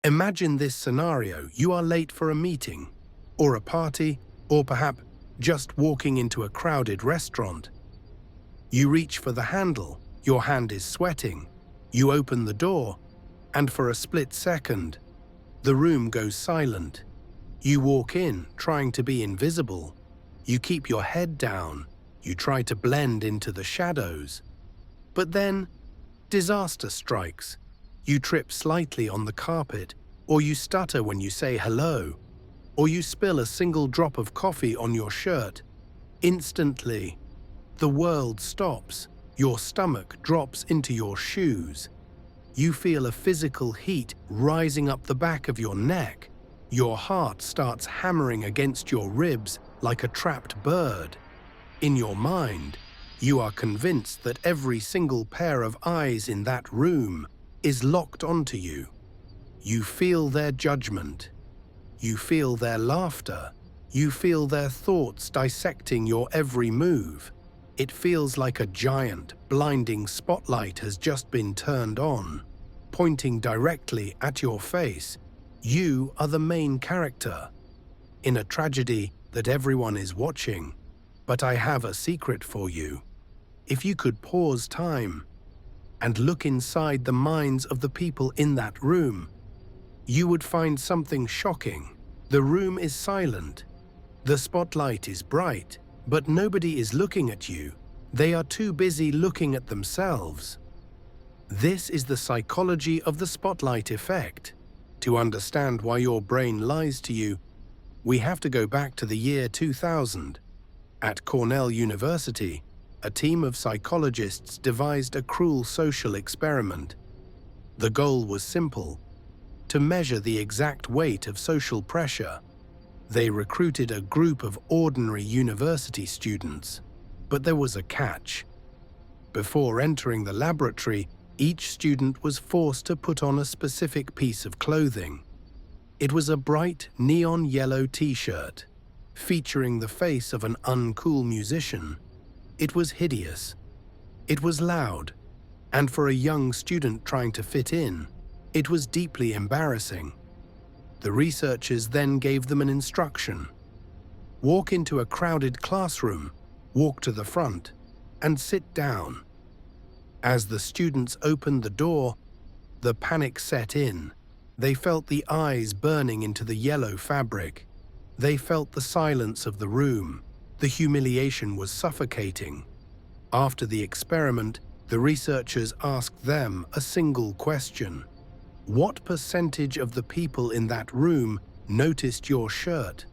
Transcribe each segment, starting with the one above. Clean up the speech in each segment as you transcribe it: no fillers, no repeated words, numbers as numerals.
Imagine this scenario: you are late for a meeting, or a party, or perhaps just walking into a crowded restaurant. You reach for the handle, your hand is sweating, you open the door, and for a split second, the room goes silent. You walk in, trying to be invisible. You keep your head down, you try to blend into the shadows. But then, disaster strikes. You trip slightly on the carpet, or you stutter when you say hello, or you spill a single drop of coffee on your shirt. Instantly, the world stops. Your stomach drops into your shoes. You feel a physical heat rising up the back of your neck. Your heart starts hammering against your ribs like a trapped bird. In your mind, you are convinced that every single pair of eyes in that room is locked onto you. You feel their judgment. You feel their laughter. You feel their thoughts dissecting your every move. It feels like a giant, blinding spotlight has just been turned on, pointing directly at your face. You are the main character in a tragedy that everyone is watching. But I have a secret for you. If you could pause time and look inside the minds of the people in that room, you would find something shocking. The room is silent. The spotlight is bright, but nobody is looking at you. They are too busy looking at themselves. This is the psychology of the spotlight effect. To understand why your brain lies to you, we have to go back to the year 2000. At Cornell University, a team of psychologists devised a cruel social experiment. The goal was simple: to measure the exact weight of social pressure. They recruited a group of ordinary university students, but there was a catch. Before entering the laboratory, each student was forced to put on a specific piece of clothing. It was a bright neon yellow t-shirt, featuring the face of an uncool musician. It was hideous. It was loud, and for a young student trying to fit in, it was deeply embarrassing. The researchers then gave them an instruction: walk into a crowded classroom, walk to the front, and sit down. As the students opened the door, the panic set in. They felt the eyes burning into the yellow fabric. They felt the silence of the room. The humiliation was suffocating. After the experiment, the researchers asked them a single question: what percentage of the people in that room noticed your shirt?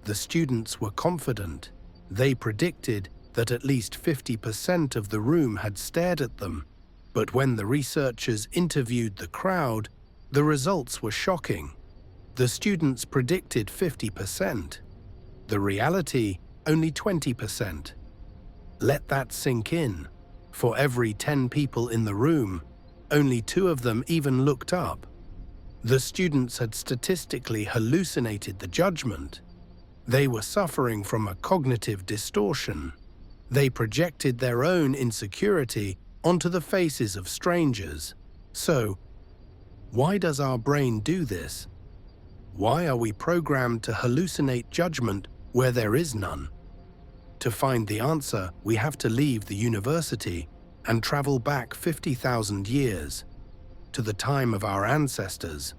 The students were confident. They predicted that at least 50% of the room had stared at them. But when the researchers interviewed the crowd, the results were shocking. The students predicted 50%. The reality, only 20%. Let that sink in. For every 10 people in the room, only 2 of them even looked up. The students had statistically hallucinated the judgment. They were suffering from a cognitive distortion. They projected their own insecurity onto the faces of strangers. So, why does our brain do this? Why are we programmed to hallucinate judgment where there is none? To find the answer, we have to leave the university and travel back 50,000 years, to the time of our ancestors.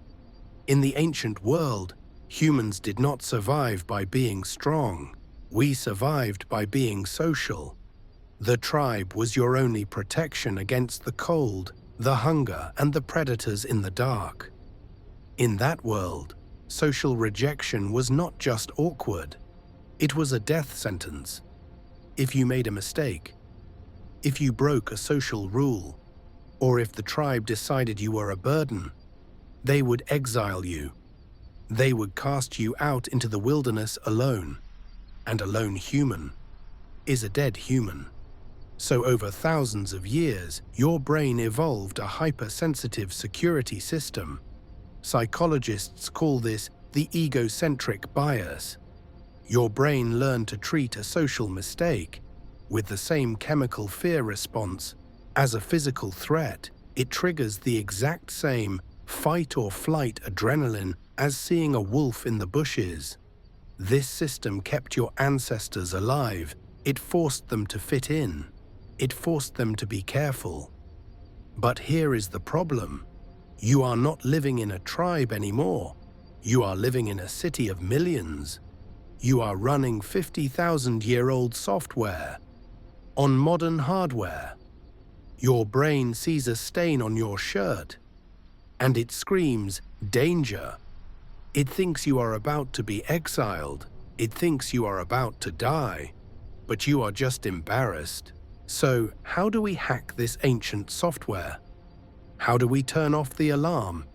In the ancient world, humans did not survive by being strong. We survived by being social. The tribe was your only protection against the cold, the hunger, and the predators in the dark. In that world, social rejection was not just awkward. It was a death sentence. If you made a mistake, if you broke a social rule, or if the tribe decided you were a burden, they would exile you. They would cast you out into the wilderness alone. And a lone human is a dead human. So over thousands of years, your brain evolved a hypersensitive security system. Psychologists call this the egocentric bias. Your brain learned to treat a social mistake with the same chemical fear response as a physical threat. It triggers the exact same fight or flight adrenaline as seeing a wolf in the bushes. This system kept your ancestors alive. It forced them to fit in. It forced them to be careful. But here is the problem. You are not living in a tribe anymore. You are living in a city of millions. You are running 50,000-year-old software on modern hardware. Your brain sees a stain on your shirt, and it screams, "Danger." It thinks you are about to be exiled. It thinks you are about to die. But you are just embarrassed. So, how do we hack this ancient software? How do we turn off the alarm?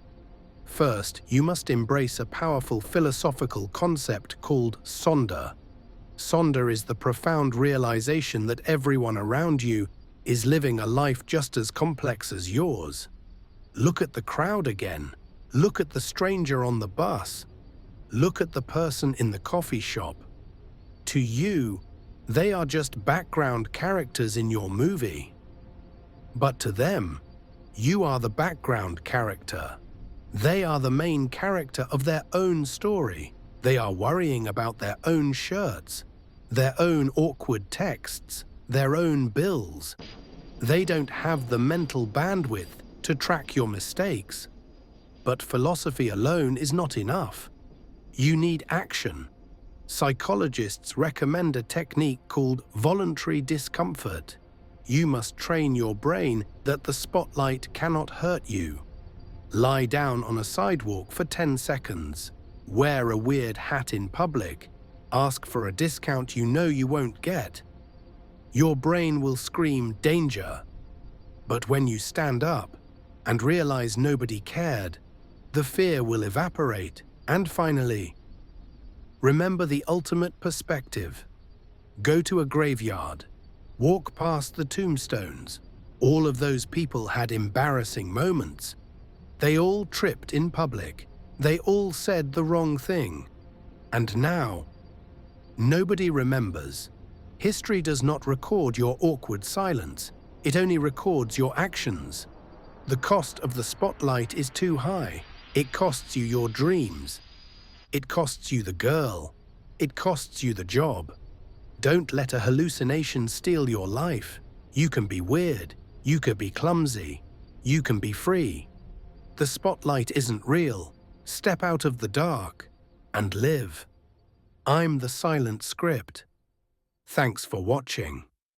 First, you must embrace a powerful philosophical concept called Sonder. Sonder is the profound realization that everyone around you is living a life just as complex as yours. Look at the crowd again. Look at the stranger on the bus. Look at the person in the coffee shop. To you, they are just background characters in your movie. But to them, you are the background character. They are the main character of their own story. They are worrying about their own shirts, their own awkward texts, their own bills. They don't have the mental bandwidth to track your mistakes. But philosophy alone is not enough. You need action. Psychologists recommend a technique called voluntary discomfort. You must train your brain that the spotlight cannot hurt you. Lie down on a sidewalk for 10 seconds. Wear a weird hat in public. Ask for a discount you know you won't get. Your brain will scream danger. But when you stand up and realize nobody cared, the fear will evaporate. And finally, remember the ultimate perspective. Go to a graveyard. Walk past the tombstones. All of those people had embarrassing moments. They all tripped in public. They all said the wrong thing. And now, nobody remembers. History does not record your awkward silence. It only records your actions. The cost of the spotlight is too high. It costs you your dreams. It costs you the girl. It costs you the job. Don't let a hallucination steal your life. You can be weird. You can be clumsy. You can be free. The spotlight isn't real. Step out of the dark and live. I'm the silent script. Thanks for watching.